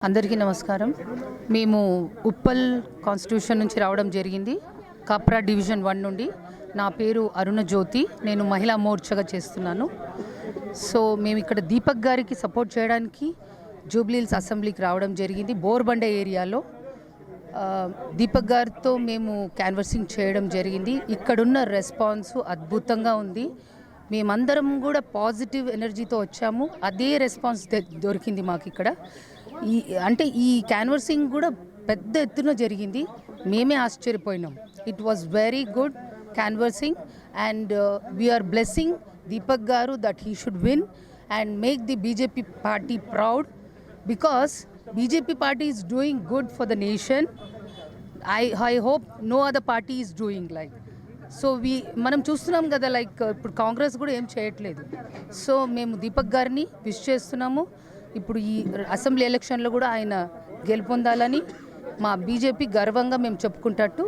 అందరికీ నమస్కారం. మేము ఉప్పల్ కాన్స్టిట్యూషన్ నుంచి రావడం జరిగింది, కాప్రా డివిజన్ 1 నుండి. నా పేరు అరుణ జ్యోతి, నేను మహిళా మోర్చాగా చేస్తున్నాను. సో మేము ఇక్కడ దీపక్ గారికి సపోర్ట్ చేయడానికి జూబ్లీహిల్స్ అసెంబ్లీకి రావడం జరిగింది. బోర్బండ ఏరియాలో దీపక్ గారితో మేము క్యాన్వర్సింగ్ చేయడం జరిగింది. ఇక్కడున్న రెస్పాన్స్ అద్భుతంగా ఉంది. మేమందరం కూడా పాజిటివ్ ఎనర్జీతో వచ్చాము. అదే రెస్పాన్స్ దొరికింది మాకు ఇక్కడ. ఈ క్యాన్వర్సింగ్ కూడా పెద్ద ఎత్తున జరిగింది. మేమే ఆశ్చర్యపోయినాం. It was very good canvassing and we are blessing Deepak garu that he should win and make the BJP party proud, because BJP party is doing good for the nation. I hope no other party is doing like. So మనం చూస్తున్నాం కదా, like ఇప్పుడు కాంగ్రెస్ కూడా ఏం చేయట్లేదు. So మేము దీపక్ గారిని wish చేస్తున్నాము. ఇప్పుడు ఈ అసెంబ్లీ ఎలక్షన్లో కూడా ఆయన గెలుపొందాలని మా బీజేపీ గర్వంగా మేము చెప్పుకుంటట్టు